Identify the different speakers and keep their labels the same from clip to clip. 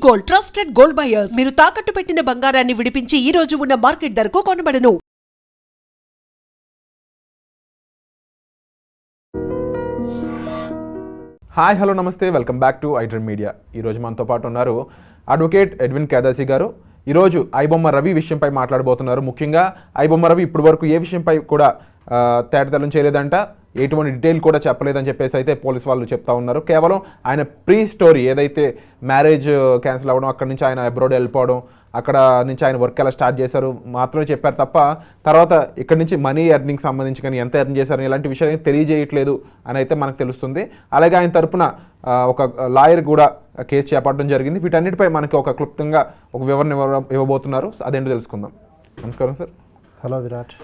Speaker 1: Gold, trusted gold buyers. మీరు తాకట్టు పెట్టిన బంగారాన్ని విడిపించి ఈ రోజు ఉన్న మార్కెట్ ధరకు కొనబడను.
Speaker 2: హాయ్ హలో నమస్తే, welcome back to iDream media. ఈరోజు మనతో పాటు ఉన్నారు అడ్వకేట్ ఎడ్విన్ కేదాసి గారు. ఈరోజు ఐబొమ్మ రవి విషయంపై మాట్లాడబోతున్నారు. ముఖ్యంగా ఐబొమ్మ రవి ఇప్పటి వరకు ఏ విషయంపై కూడా తేటతెల్లం చేయలేదంట, ఎటువంటి డీటెయిల్ కూడా చెప్పలేదని చెప్పేసి అయితే పోలీస్ వాళ్ళు చెప్తా ఉన్నారు. కేవలం ఆయన ప్రీ స్టోరీ ఏదైతే మ్యారేజ్ క్యాన్సిల్ అవ్వడం, అక్కడి నుంచి ఆయన అబ్రాడ్ వెళ్ళిపోవడం, అక్కడ నుంచి ఆయన వర్క్ ఎలా స్టార్ట్ చేశారు మాత్రమే చెప్పారు తప్ప తర్వాత ఇక్కడ నుంచి మనీ ఎర్నింగ్ సంబంధించి కానీ ఎంత ఎర్న్ చేశారు ఇలాంటి విషయాలు తెలియజేయట్లేదు అని అయితే మనకు తెలుస్తుంది. అలాగే ఆయన తరపున ఒక లాయర్ కూడా కేసు చేపట్టడం జరిగింది. వీటన్నిటిపై మనకి ఒక క్లుప్తంగా ఒక వివరణ ఇవ్వబోతున్నారు. అదేంటో తెలుసుకుందాం. నమస్కారం సార్.
Speaker 3: హలో విరాట్.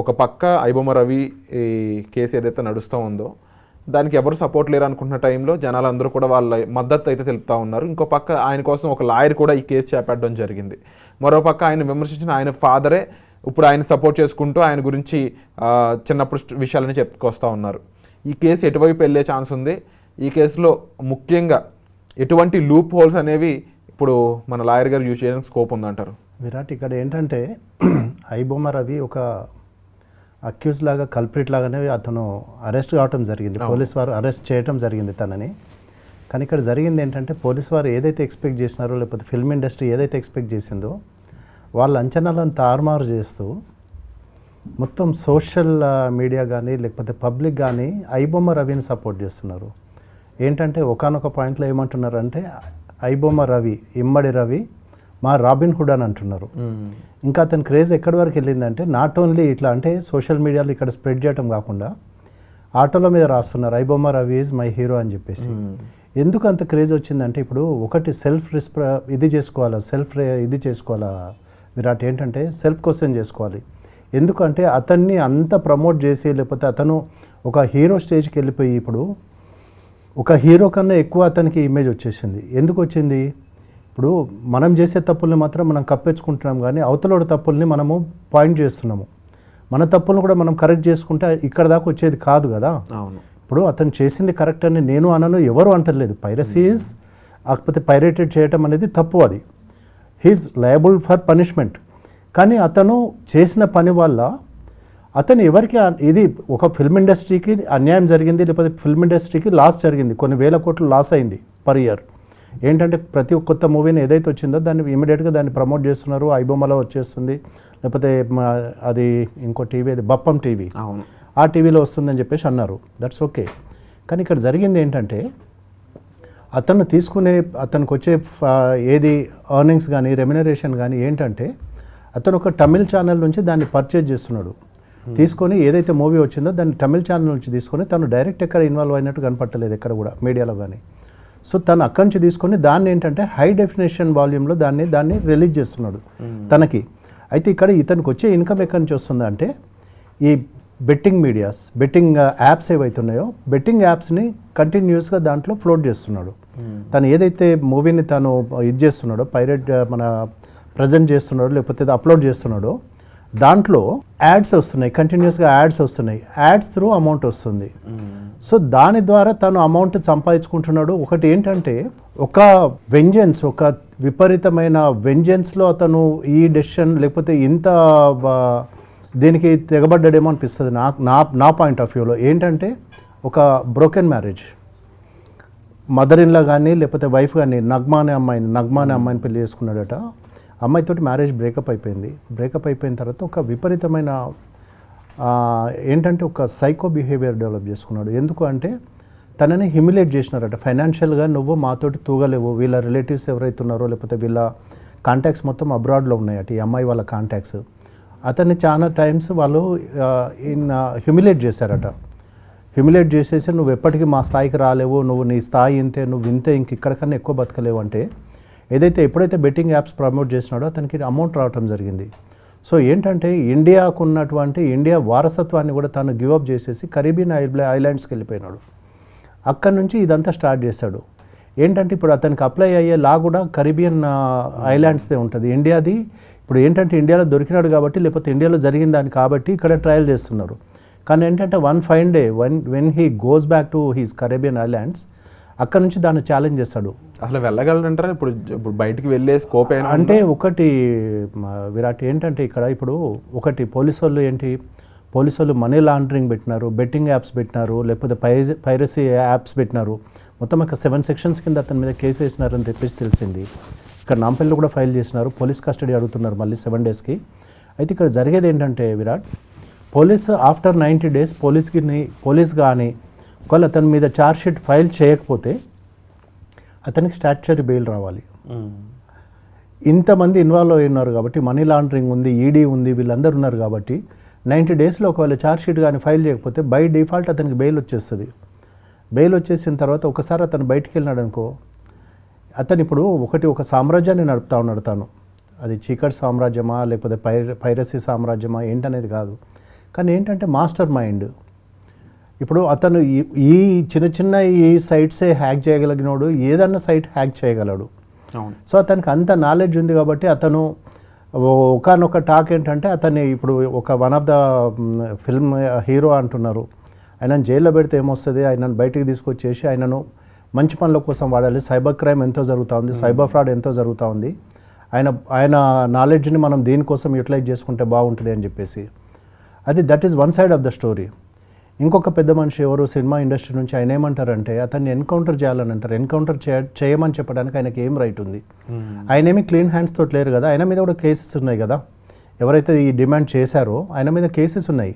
Speaker 2: ఒక పక్క ఐబొమ్మ రవి ఈ కేసు ఏదైతే నడుస్తూ ఉందో దానికి ఎవరు సపోర్ట్ లేరు అనుకుంటున్న టైంలో జనాలందరూ కూడా వాళ్ళ మద్దతు అయితే తెలుపుతూ ఉన్నారు. ఇంకో పక్క ఆయన కోసం ఒక లాయర్ కూడా ఈ కేసు చేపట్టడం జరిగింది. మరో పక్క ఆయన విమర్శించిన ఆయన ఫాదరే ఇప్పుడు ఆయన సపోర్ట్ చేసుకుంటూ ఆయన గురించి చిన్నప్పుడు విషయాలని చెప్పుకొస్తూ ఉన్నారు. ఈ కేసు ఎటువైపు వెళ్ళే ఛాన్స్ ఉంది? ఈ కేసులో ముఖ్యంగా ఎటువంటి లూప్ హోల్స్ అనేవి ఇప్పుడు మన లాయర్ గారు యూజ్ చేయడానికి స్కోప్ ఉందంటారు?
Speaker 3: విరాట్, ఇక్కడ ఏంటంటే ఐబొమ్మ రవి ఒక అక్యూజ్ లాగా, కల్ప్రిట్ లాగానే అతను అరెస్ట్ కావటం జరిగింది. పోలీస్ వారు అరెస్ట్ చేయటం జరిగింది తనని. కానీ ఇక్కడ జరిగింది ఏంటంటే పోలీస్ వారు ఏదైతే ఎక్స్పెక్ట్ చేసినారో, లేకపోతే ఫిల్మ్ ఇండస్ట్రీ ఏదైతే ఎక్స్పెక్ట్ చేసిందో వాళ్ళ అంచనాలను తారుమారు చేస్తూ మొత్తం సోషల్ మీడియా కానీ లేకపోతే పబ్లిక్ కానీ ఐబొమ్మ రవిని సపోర్ట్ చేస్తున్నారు. ఏంటంటే ఒకానొక పాయింట్లో ఏమంటున్నారంటే ఐబొమ్మ రవి, ఇమ్మడి రవి మా రాబిన్ హుడ్ అని అంటున్నారు. ఇంకా అతని క్రేజ్ ఎక్కడి వరకు వెళ్ళిందంటే నాట్ ఓన్లీ ఇట్లా అంటే సోషల్ మీడియాలో ఇక్కడ స్ప్రెడ్ చేయడం కాకుండా ఆటోల మీద రాస్తున్నారు iBomma Ravi is my hero అని చెప్పేసి. ఎందుకు అంత క్రేజ్ వచ్చిందంటే ఇప్పుడు ఒకటి సెల్ఫ్ ఇది చేసుకోవాలా విరాట్, ఏంటంటే సెల్ఫ్ క్వశ్చన్ చేసుకోవాలి. ఎందుకంటే అతన్ని అంత ప్రమోట్ చేసి లేకపోతే అతను ఒక హీరో స్టేజ్కి వెళ్ళిపోయి ఇప్పుడు ఒక హీరో కన్నా ఎక్కువ అతనికి ఇమేజ్ వచ్చేసింది. ఎందుకు వచ్చింది? ఇప్పుడు మనం చేసే తప్పుల్ని మాత్రం మనం కప్పించుకుంటున్నాం, కానీ అవతలోడి తప్పుల్ని మనము పాయింట్ చేస్తున్నాము. మన తప్పులను కూడా మనం కరెక్ట్ చేసుకుంటే ఇక్కడ దాకా వచ్చేది కాదు కదా. ఇప్పుడు అతను చేసింది కరెక్ట్ అని నేను అనను, ఎవరు అంటలేదు. పైరసీస్ కాకపోతే పైరేటెడ్ చేయటం అనేది తప్పు, అది హీఈస్ లయబుల్ ఫర్ పనిష్మెంట్. కానీ అతను చేసిన పని వల్ల అతను ఎవరికి ఇది ఒక ఫిల్మ్ ఇండస్ట్రీకి అన్యాయం జరిగింది, లేకపోతే ఫిల్మ్ ఇండస్ట్రీకి లాస్ జరిగింది, కొన్ని వేల కోట్లు లాస్ అయింది పర్ ఇయర్. ఏంటంటే ప్రతి కొత్త మూవీని ఏదైతే వచ్చిందో దాన్ని ఇమీడియట్గా దాన్ని ప్రమోట్ చేస్తున్నారు. ఐబొమ్మలో వచ్చేస్తుంది, లేకపోతే అది ఇంకో టీవీ, అది బప్పం టీవీ, ఆ టీవీలో వస్తుందని చెప్పేసి అన్నారు. That's okay. కానీ ఇక్కడ జరిగింది ఏంటంటే అతనికి వచ్చే ఏది ఎర్నింగ్స్ కానీ రెమ్యునరేషన్ కానీ ఏంటంటే అతను ఒక తమిళ్ ఛానల్ నుంచి దాన్ని పర్చేజ్ చేస్తున్నాడు. తీసుకొని ఏదైతే మూవీ వచ్చిందో దాన్ని తమిళ్ ఛానల్ నుంచి తీసుకొని తను డైరెక్ట్ ఎక్కడ ఇన్వాల్వ్ అయినట్టు కనపట్టలేదు ఎక్కడ కూడా మీడియాలో కానీ. సో తను అక్కడి నుంచి తీసుకొని దాన్ని ఏంటంటే హై డెఫినేషన్ వాల్యూమ్లో దాన్ని రిలీజ్ చేస్తున్నాడు తనకి. అయితే ఇక్కడ ఇతనికి వచ్చే ఇన్కమ్ ఎక్కడి నుంచి వస్తుంది అంటే ఈ బెట్టింగ్ యాప్స్ ఏవైతున్నాయో బెట్టింగ్ యాప్స్ని కంటిన్యూస్గా దాంట్లో ఫ్లోట్ చేస్తున్నాడు. తను ఏదైతే మూవీని తను ఇది చేస్తున్నాడో, మన ప్రజెంట్ చేస్తున్నాడో లేకపోతే అప్లోడ్ చేస్తున్నాడో దాంట్లో యాడ్స్ వస్తున్నాయి, కంటిన్యూస్గా యాడ్స్ వస్తున్నాయి. యాడ్స్ త్రూ అమౌంట్ వస్తుంది. సో దాని ద్వారా తను అమౌంట్ సంపాదించుకుంటున్నాడు. ఒకటి ఏంటంటే ఒక విపరీతమైన వెంజెన్స్లో అతను ఈ డెసిషన్ లేకపోతే ఇంత దీనికి తెగబడ్డాడేమో అనిపిస్తుంది నా పాయింట్ ఆఫ్ వ్యూలో. ఏంటంటే ఒక బ్రోకెన్ మ్యారేజ్, మదర్ ఇన్లా కానీ లేకపోతే వైఫ్ కానీ నగ్మా అనే అమ్మాయిని పెళ్లి చేసుకున్నాడట. అమ్మాయితోటి మ్యారేజ్ బ్రేకప్ అయిపోయిన తర్వాత ఒక విపరీతమైన ఏంటంటే ఒక సైకో బిహేవియర్ డెవలప్ చేసుకున్నాడు. ఎందుకు అంటే తనని హ్యూమిలేట్ చేసినారట ఫైనాన్షియల్గా. నువ్వు మాతోటి తూగలేవు, వీళ్ళ రిలేటివ్స్ ఎవరైతే ఉన్నారో లేకపోతే వీళ్ళ కాంటాక్ట్స్ మొత్తం అబ్రాడ్లో ఉన్నాయట, ఈ అమ్మాయి వాళ్ళ కాంటాక్ట్స్. అతన్ని చాలా టైమ్స్ వాళ్ళు హ్యూమిలేట్ చేశారట. హ్యూమిలేట్ చేసేసి నువ్వు ఎప్పటికీ మా స్థాయికి రాలేవు, నువ్వు నీ స్థాయి ఇంతే, నువ్వు ఇంతే, ఇక్కడికన్నా ఎక్కువ బతకలేవు అంటే ఎప్పుడైతే బెట్టింగ్ యాప్స్ ప్రమోట్ చేసినాడో అతనికి అమౌంట్ రావటం జరిగింది. సో ఏంటంటే ఇండియాకు ఉన్నటువంటి ఇండియా వారసత్వాన్ని కూడా తను గివప్ చేసేసి కరీబియన్ ఐలాండ్స్కి వెళ్ళిపోయినాడు. అక్కడి నుంచి ఇదంతా స్టార్ట్ చేశాడు. ఏంటంటే ఇప్పుడు అతనికి అప్లై అయ్యే లా కూడా కరీబియన్ ఐలాండ్స్దే ఉంటుంది. ఇండియాది ఇప్పుడు ఏంటంటే ఇండియాలో దొరికినాడు కాబట్టి లేకపోతే ఇండియాలో జరిగిందని కాబట్టి ఇక్కడ ట్రయల్ చేస్తున్నారు. కానీ ఏంటంటే one fine day when he goes back to he's Caribbean islands అక్కడ నుంచి దాన్ని ఛాలెంజ్ చేస్తాడు.
Speaker 2: అసలు వెళ్ళగలరంటారా? ఇప్పుడు బయటికి వెళ్ళే స్కోప్ అయినా
Speaker 3: అంటే ఒకటి విరాట్ ఏంటంటే ఇక్కడ ఇప్పుడు ఒకటి పోలీసు వాళ్ళు మనీ లాండరింగ్ పెట్టినారు, బెట్టింగ్ యాప్స్ పెట్టినారు, లేకపోతే పైరసీ యాప్స్ పెట్టినారు. మొత్తం ఒక 7 సెక్షన్స్ కింద అతని మీద కేసు వేసినారని చెప్పేసి తెలిసింది. ఇక్కడ నాంపల్లిలో కూడా ఫైల్ చేసినారు, పోలీస్ కస్టడీ అడుగుతున్నారు మళ్ళీ 7 డేస్కి. అయితే ఇక్కడ జరిగేది ఏంటంటే Virat, police after 90 days police కానీ ఒకవేళ అతని మీద ఛార్జ్షీట్ ఫైల్ చేయకపోతే అతనికి స్టాట్యుటరీ బెయిల్ రావాలి. ఇంతమంది ఇన్వాల్వ్ అయి ఉన్నారు కాబట్టి, మనీ లాండరింగ్ ఉంది, ఈడీ ఉంది, వీళ్ళందరూ ఉన్నారు కాబట్టి 90 డేస్లో ఒకవేళ ఛార్జ్షీట్ కానీ ఫైల్ చేయకపోతే బై డిఫాల్ట్ అతనికి బెయిల్ వచ్చేస్తుంది. బెయిల్ వచ్చేసిన తర్వాత ఒకసారి అతను బయటికి వెళ్ళినాడు అనుకో, అతను ఇప్పుడు ఒక సామ్రాజ్యాన్ని నడుపుతా ఉన్నాడు. తను అది చీకటి సామ్రాజ్యమా లేకపోతే పైరసీ సామ్రాజ్యమా ఏంటనేది కాదు, కానీ ఏంటంటే మాస్టర్ మైండ్. ఇప్పుడు అతను ఈ చిన్న ఈ సైట్సే హ్యాక్ చేయగలిగినోడు ఏదన్నా సైట్ హ్యాక్ చేయగలడు. సో అతనికి అంత నాలెడ్జ్ ఉంది కాబట్టి అతను ఒకనొక టాక్ ఏంటంటే అతన్ని ఇప్పుడు one of the film hero అంటున్నారు, ఆయనను జైల్లో పెడితే ఏమొస్తుంది, ఆయనను బయటికి తీసుకొచ్చేసి ఆయనను మంచి పనుల కోసం వాడాలి. సైబర్ క్రైమ్ ఎంతో జరుగుతూ ఉంది, సైబర్ ఫ్రాడ్ ఎంతో జరుగుతూ ఉంది, ఆయన నాలెడ్జ్ని మనం దీనికోసం యూటిలైజ్ చేసుకుంటే బాగుంటుంది అని చెప్పేసి. That is one side of the story. ఇంకొక పెద్ద మనిషి ఎవరు సినిమా ఇండస్ట్రీ నుంచి ఆయన ఏమంటారంటే అతన్ని ఎన్కౌంటర్ చేయాలని అంటారు. ఎన్కౌంటర్ చేయమని చెప్పడానికి ఆయనకి ఏం రైట్ ఉంది? ఆయన ఏమి క్లీన్ హ్యాండ్స్ తోటి లేరు కదా, ఆయన మీద కూడా కేసెస్ ఉన్నాయి కదా. ఎవరైతే ఈ డిమాండ్ చేశారో ఆయన మీద కేసెస్ ఉన్నాయి.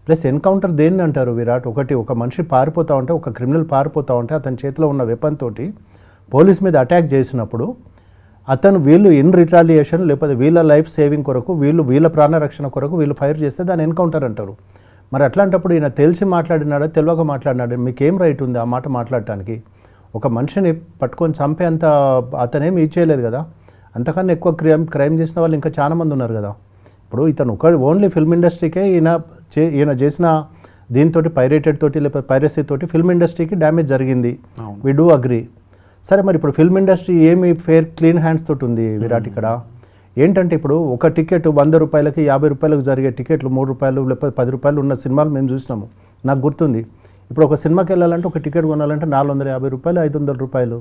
Speaker 3: ప్లస్ ఎన్కౌంటర్ దేన్ని అంటారు విరాట్? ఒక మనిషి పారిపోతూ ఉంటే, ఒక క్రిమినల్ పారిపోతూ ఉంటే అతని చేతిలో ఉన్న వెపన్ తోటి పోలీస్ మీద అటాక్ చేసినప్పుడు వీళ్ళు ఇన్ రిటాలియేషన్ లేకపోతే వీళ్ళ లైఫ్ సేవింగ్ కొరకు, వీళ్ళ ప్రాణరక్షణ కొరకు వీళ్ళు ఫైర్ చేస్తే దాన్ని ఎన్కౌంటర్ అంటారు. మరి అట్లాంటప్పుడు ఈయన తెలిసి మాట్లాడినాడా తెలియక మాట్లాడినాడా? మీకేం రైట్ ఉంది ఆ మాట మాట్లాడటానికి? ఒక మనిషిని పట్టుకొని చంపేంత అతనేమి ఇచ్చేయలేదు కదా. అంతకన్నా ఎక్కువ క్రైమ్ చేసిన వాళ్ళు ఇంకా చాలా మంది ఉన్నారు కదా. ఇప్పుడు ఇతను ఓన్లీ ఫిల్మ్ ఇండస్ట్రీకే ఈయన చేసిన దీంతో పైరేటెడ్ తోటి లేకపోతే పైరసీ తోటి ఫిల్మ్ ఇండస్ట్రీకి డ్యామేజ్ జరిగింది. We do agree. సరే, మరి ఇప్పుడు ఫిల్మ్ ఇండస్ట్రీ ఏమి క్లీన్ హ్యాండ్స్ తోటి ఉంది విరాట్? ఇక్కడ ఏంటంటే ఇప్పుడు ఒక టికెట్ 100 రూపాయలకి 50 రూపాయలకు జరిగే టికెట్లు 3 రూపాయలు లేకపోతే 10 రూపాయలు ఉన్న సినిమాలు మేము చూసినాము. నాకు గుర్తుంది, ఇప్పుడు ఒక సినిమాకి వెళ్ళాలంటే ఒక టికెట్ కొనాలంటే 450 రూపాయలు 500 రూపాయలు.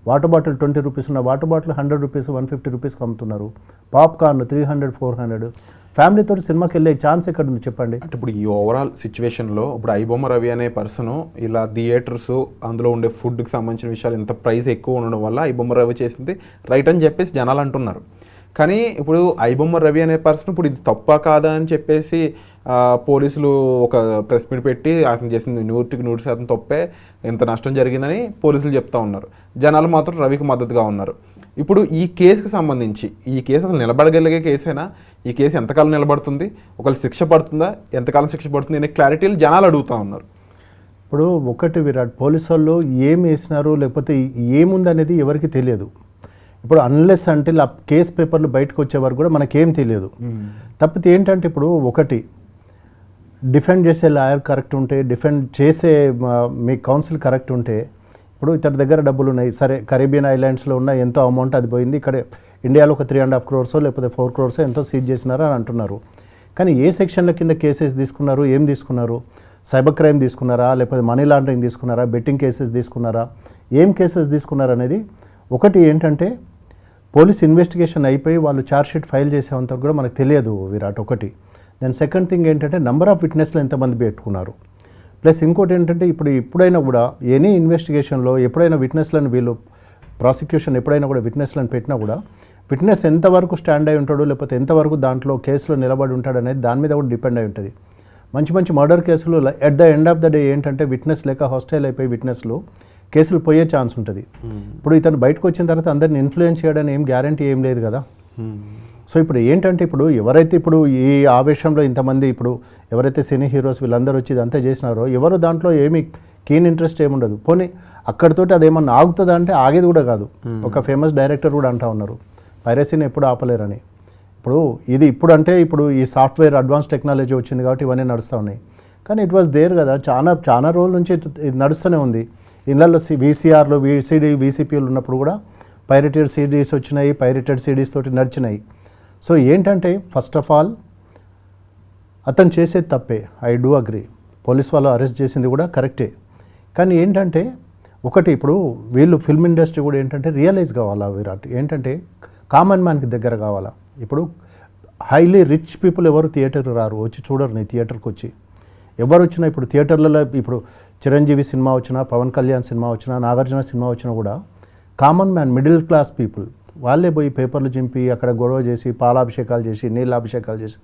Speaker 3: వాటర్ బాటిల్ 20 రూపీస్ ఉన్న వాటర్ బాటిల్ 100 రూపీస్ 150 రూపీస్కి అమ్ముతున్నారు. పాప్కార్న్ 300 400. ఫ్యామిలీతో సినిమాకి వెళ్ళే ఛాన్స్ ఎక్కడ ఉంది చెప్పండి?
Speaker 2: అంటే ఇప్పుడు ఈ ఓవరాల్ సిచ్యువేషన్లో ఇప్పుడు ఐబొమ్మ రవి అనే పర్సన్ ఇలా థియేటర్స్ అందులో ఉండే ఫుడ్కి సంబంధించిన విషయాలు ఇంత ప్రైస్ ఎక్కువ ఉండడం వల్ల ఐబొమ్మ రవి చేసింది రైట్ అని చెప్పేసి జనాలు అంటున్నారు. కానీ ఇప్పుడు ఐబొమ్మ రవి అనే పర్సన్ ఇప్పుడు ఇది తప్ప కాదా అని చెప్పేసి పోలీసులు ఒక ప్రెస్ మీట్ పెట్టి అతను చేసింది 100% తప్పే, ఎంత నష్టం జరిగిందని పోలీసులు చెప్తా ఉన్నారు. జనాలు మాత్రం రవికి మద్దతుగా ఉన్నారు. ఇప్పుడు ఈ కేసుకి సంబంధించి ఈ కేసు అసలు నిలబడగలిగే కేసేనా? ఈ కేసు ఎంతకాలం నిలబడుతుంది? ఒకవేళ శిక్ష పడుతుందా? ఎంతకాలం శిక్ష పడుతుంది అనే క్లారిటీలు జనాలు అడుగుతూ ఉన్నారు.
Speaker 3: ఇప్పుడు ఒకటి విరాట్, పోలీసు వాళ్ళు ఏం వేసినారు లేకపోతే ఏముందనేది ఎవరికి తెలియదు. ఇప్పుడు అన్లెస్ అంటే ఆ కేసు పేపర్లు బయటకు వచ్చే వరకు కూడా మనకేం తెలియదు. తప్పితే ఏంటంటే ఇప్పుడు ఒకటి డిఫెండ్ చేసే లాయర్ కరెక్ట్ ఉంటే, డిఫెండ్ చేసే మీ కౌన్సిల్ కరెక్ట్ ఉంటే, ఇప్పుడు ఇతని దగ్గర డబ్బులు ఉన్నాయి, సరే కరేబియన్ ఐలాండ్స్లో ఉన్న ఎంతో అమౌంట్ అది పోయింది, ఇక్కడ ఇండియాలో ఒక 3.5 crores లేకపోతే 4 crores ఎంతో సీజ్ చేసినారు అని అంటున్నారు. కానీ ఏ సెక్షన్ల కింద కేసెస్ తీసుకున్నారు, ఏం తీసుకున్నారు? సైబర్ క్రైమ్ తీసుకున్నారా, లేకపోతే మనీ లాండరింగ్ తీసుకున్నారా, బెట్టింగ్ కేసెస్ తీసుకున్నారా, ఏం కేసెస్ తీసుకున్నారు అనేది ఒకటి ఏంటంటే పోలీస్ ఇన్వెస్టిగేషన్ అయిపోయి వాళ్ళు ఛార్జ్షీట్ ఫైల్ చేసేంతవరకు కూడా మనకు తెలియదు విరాట్. ఒకటి దెన్ సెకండ్ థింగ్ ఏంటంటే నెంబర్ ఆఫ్ విట్నెస్లు ఎంతమంది పెట్టుకున్నారు. ప్లస్ ఇంకోటి ఏంటంటే ఇప్పుడైనా కూడా ఎనీ ఇన్వెస్టిగేషన్లో ఎప్పుడైనా విట్నెస్లను వీళ్ళు ప్రాసిక్యూషన్ ఎప్పుడైనా కూడా విట్నెస్లను పెట్టినా కూడా విట్నెస్ ఎంతవరకు స్టాండ్ అయి ఉంటాడు లేకపోతే ఎంతవరకు దాంట్లో కేసులో నిలబడి ఉంటాడు అనేది దాని మీద కూడా డిపెండ్ అయి ఉంటుంది. మంచి మర్డర్ కేసులు at the end of the day ఏంటంటే విట్నెస్ లేక హాస్టైల్ అయిపోయి విట్నెస్లు కేసులు పోయే ఛాన్స్ ఉంటుంది. ఇప్పుడు ఇతను బయటకు వచ్చిన తర్వాత అందరిని ఇన్ఫ్లుయెన్స్ చేయడానికి ఏం గ్యారంటీ ఏం లేదు కదా. సో ఇప్పుడు ఏంటంటే ఇప్పుడు ఎవరైతే ఇప్పుడు ఈ ఆవేశంలో ఇంతమంది ఇప్పుడు ఎవరైతే సినీ హీరోస్ వీళ్ళందరూ వచ్చి ఇదంతా చేసినారో ఎవరు దాంట్లో ఏమి కీన్ ఇంట్రెస్ట్ ఏముండదు. పోనీ అక్కడితోటి అదేమన్నా ఆగుతుందా అంటే ఆగేది కూడా కాదు. ఒక ఫేమస్ డైరెక్టర్ కూడా అంటా ఉన్నారు పైరసీని ఎప్పుడు ఆపలేరని. ఇప్పుడు అంటే ఈ సాఫ్ట్వేర్ అడ్వాన్స్ టెక్నాలజీ వచ్చింది కాబట్టి ఇవన్నీ నడుస్తూ ఉన్నాయి. కానీ ఇట్ వాజ్ దేర్ కదా, చాలా రోజుల నుంచి నడుస్తూనే ఉంది. ఇళ్ళల్లో వీసీఆర్లు వీసీపీలు ఉన్నప్పుడు కూడా పైరేటెడ్ సిడీస్ వచ్చినాయి, పైరేటెడ్ సిడీస్ తోటి నడిచినాయి. సో ఏంటంటే ఫస్ట్ ఆఫ్ ఆల్ అతను చేసేది తప్పే, ఐ డూ అగ్రీ. పోలీస్ వాళ్ళు అరెస్ట్ చేసింది కూడా కరెక్టే. కానీ ఏంటంటే ఒకటి ఇప్పుడు వీళ్ళు ఫిల్మ్ ఇండస్ట్రీ కూడా ఏంటంటే రియలైజ్ కావాలా విరాట్, ఏంటంటే కామన్ మ్యాన్కి దగ్గర కావాలా. ఇప్పుడు హైలీ రిచ్ పీపుల్ ఎవరు థియేటర్కి రారు, వచ్చి చూడరు నీ థియేటర్కి వచ్చి. ఎవరు వచ్చినా ఇప్పుడు థియేటర్లలో ఇప్పుడు చిరంజీవి సినిమా వచ్చినా, పవన్ కళ్యాణ్ సినిమా వచ్చినా, నాగార్జున సినిమా వచ్చినా కూడా common man, middle class people వాళ్ళే పోయి పేపర్లు చింపి అక్కడ గొడవ చేసి పాలాభిషేకాలు చేసి నీళ్ళాభిషేకాలు చేసి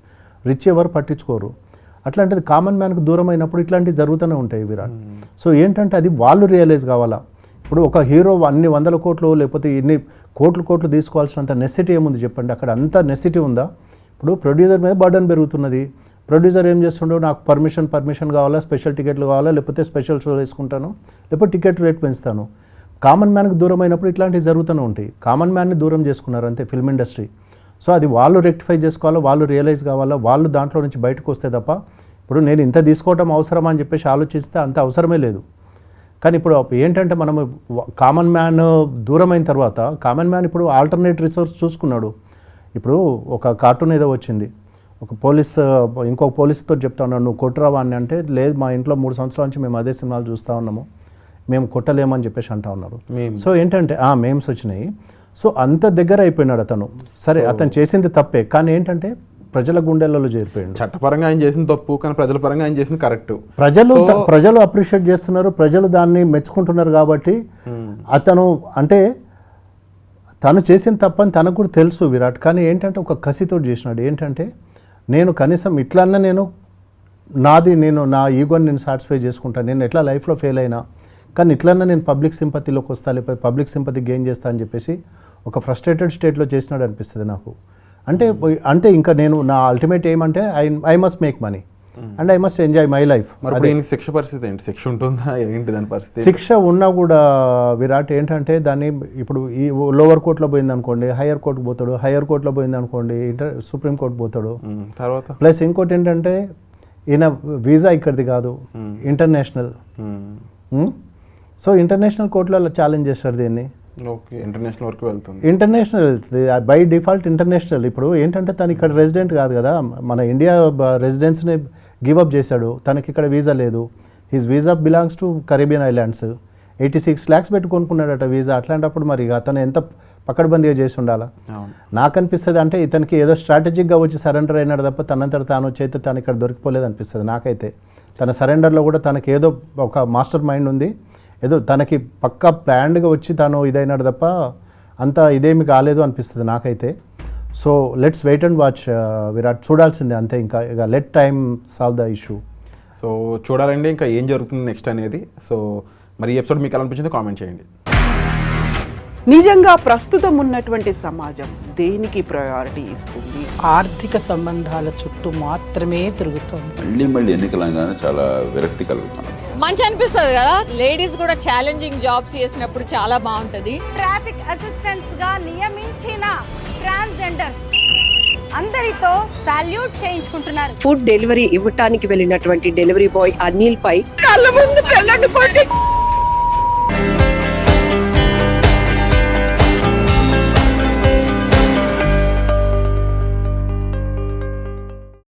Speaker 3: రిచ్ ఎవరు పట్టించుకోరు. అట్లాంటిది కామన్ మ్యాన్కి దూరం అయినప్పుడు ఇట్లాంటివి జరుగుతూనే ఉంటాయి విరాట్. సో ఏంటంటే అది వాళ్ళు రియలైజ్ కావాలా. ఇప్పుడు ఒక హీరో అన్ని 100 కోట్లు లేకపోతే ఇన్ని కోట్లు తీసుకోవాల్సినంత నెసిటీ ఏముంది చెప్పండి, అక్కడ అంత నెసిటీ ఉందా? ఇప్పుడు ప్రొడ్యూసర్ మీద బర్డన్ పెరుగుతున్నది. ప్రొడ్యూసర్ ఏం చేస్తుండో, నాకు పర్మిషన్ కావాలా, స్పెషల్ టికెట్లు కావాలా, లేకపోతే స్పెషల్ షో వేసుకుంటాను, లేకపోతే టికెట్ రేట్ పెంచుతాను. కామన్ మ్యాన్కి దూరం అయినప్పుడు ఇట్లాంటివి జరుగుతూనే ఉంటాయి. కామన్ మ్యాన్ని దూరం చేసుకున్నారు అంతే ఫిల్మ్ ఇండస్ట్రీ. సో అది వాళ్ళు రెక్టిఫై చేసుకోవాలా, వాళ్ళు రియలైజ్ కావాలా, వాళ్ళు దాంట్లో నుంచి బయటకు వస్తే తప్ప ఇప్పుడు నేను ఇంత తీసుకోవటం అవసరమా అని చెప్పేసి ఆలోచిస్తే అంత అవసరమే లేదు. కానీ ఇప్పుడు ఏంటంటే మనం కామన్ మ్యాన్ దూరమైన తర్వాత కామన్ మ్యాన్ ఇప్పుడు ఆల్టర్నేట్ రిసోర్స్ చూసుకున్నాడు. ఇప్పుడు ఒక కార్టూన్ ఏదో వచ్చింది, ఒక పోలీస్ ఇంకొక పోలీస్తో చెప్తా ఉన్నాడు, నువ్వు కొట్టరావా అని అంటే, లేదు మా ఇంట్లో 3 సంవత్సరాల నుంచి మేము అదే సినిమాలు చూస్తూ ఉన్నాము, మేము కొట్టలేమని చెప్పేసి అంటా ఉన్నారు. సో ఏంటంటే మేమ్స్ వచ్చినాయి. సో అంత దగ్గర అయిపోయినాడు అతను. సరే అతను చేసింది తప్పే, కానీ ఏంటంటే ప్రజల గుండెలలో చేరిపోయాడు.
Speaker 2: చట్టపరంగా ఆయన చేసింది తప్పు, కానీ ప్రజల పరంగా ఆయన చేసింది కరెక్ట్.
Speaker 3: ప్రజలు అప్రిషియేట్ చేస్తున్నారు, ప్రజలు దాన్ని మెచ్చుకుంటున్నారు. కాబట్టి అతను అంటే తను చేసిన తప్పని తనకు కూడా తెలుసు విరాట్. కానీ ఏంటంటే ఒక కసితో చేసినాడు. ఏంటంటే నేను కనీసం ఇట్లన్నా నేను నా ఈగోని నేను సాటిస్ఫై చేసుకుంటాను, నేను ఎట్లా లైఫ్లో ఫెయిల్ అయినా కానీ ఇట్లన్నా నేను పబ్లిక్ సింపతిలోకి వస్తా, లేకపోతే పబ్లిక్ సింపతి గెయిన్ చేస్తా అని చెప్పేసి ఒక ఫ్రస్ట్రేటెడ్ స్టేట్లో చేసినాడు అనిపిస్తుంది నాకు. అంటే ఇంకా నేను నా అల్టిమేట్ ఏమంటే I must make money and I must enjoy my life.
Speaker 2: మరి శిక్ష పరిస్థితి ఏంటి? శిక్ష ఉంటుందా ఏంటి దాని పరిస్థితి?
Speaker 3: శిక్ష ఉన్నా కూడా విరాట్ ఏంటంటే దాన్ని ఇప్పుడు ఈ లోవర్ కోర్టులో పోయింది అనుకోండి, హయ్యర్ కోర్టుకు పోతాడు, హయ్యర్ కోర్టులో పోయింది అనుకోండి సుప్రీం కోర్టు పోతాడు.
Speaker 2: తర్వాత
Speaker 3: ప్లస్ ఇంకోటి ఏంటంటే ఈయన వీసా ఇక్కడిది కాదు, ఇంటర్నేషనల్. సో ఇంటర్నేషనల్ కోర్టులో ఛాలెంజ్ చేస్తారు దీన్ని.
Speaker 2: ఓకే, ఇంటర్నేషనల్ వరకు వెళ్తుంది.
Speaker 3: ఇంటర్నేషనల్ వెళ్తుంది బై డిఫాల్ట్ ఇంటర్నేషనల్. ఇప్పుడు ఏంటంటే తను ఇక్కడ రెసిడెంట్ కాదు కదా, మన ఇండియా రెసిడెన్స్ని గివప్ చేశాడు, తనకి ఇక్కడ వీసా లేదు. His visa belongs to Caribbean islands. 86 lakhs పెట్టి కొనుక్కున్నాడట వీసా. అట్లాంటప్పుడు మరి అతను ఎంత పకడ్బందీగా చేసి ఉండాలా? నాకు అనిపిస్తుంది అంటే ఇతనికి ఏదో స్ట్రాటజిక్గా వచ్చి సరెండర్ అయినాడు తప్ప తనంతట తాను వచ్చి అయితే తను ఇక్కడ దొరికిపోలేదు అనిపిస్తుంది నాకైతే. తన సరెండర్లో కూడా తనకి ఏదో ఒక మాస్టర్ మైండ్ ఉంది, ఏదో తనకి పక్కా ప్లాన్డ్గా వచ్చి తను ఇదైనాడు తప్ప అంత ఇదేమి కాలేదు అనిపిస్తుంది నాకైతే. So let's wait and watch Virat, చూడాల్సిందే అంతే. ఇంకా let time solve the issue.
Speaker 2: So చూడాలండి ఇంకా ఏం జరుగుతుంది నెక్స్ట్ అనేది. సో మరి ఈ ఎపిసోడ్ మీకు ఎలా అనిపించిందో కామెంట్ చేయండి.
Speaker 4: నిజంగా ప్రస్తుతం ఉన్నటువంటి సమాజం దేనికి ప్రయారిటీ ఇస్తుంది?
Speaker 5: ఆర్థిక సంబంధాల చుట్టూ మాత్రమే తిరుగుతోంది.
Speaker 6: మళ్ళీ ఎన్నికలంగానే చాలా విరక్తి కలుగుతున్నాం.
Speaker 7: మంచి అనిపిస్తుంది కదా, లేడీస్ కూడా ఛాలెంజింగ్ జాబ్స్ చేసినప్పుడు చాలా బాగుంటది.
Speaker 8: ట్రాఫిక్ అసిస్టెంట్స్ గా నియమించిన ట్రాన్స్జెండర్స్ అందరితో సాల్యూట్ చేయించుకుంటున్నారు.
Speaker 9: ఫుడ్ డెలివరీ ఇవ్వటానికి వెళ్ళినటువంటి డెలివరీ బాయ్ అనిల్ పై
Speaker 4: కళ్ళ ముందు పెళ్ళండి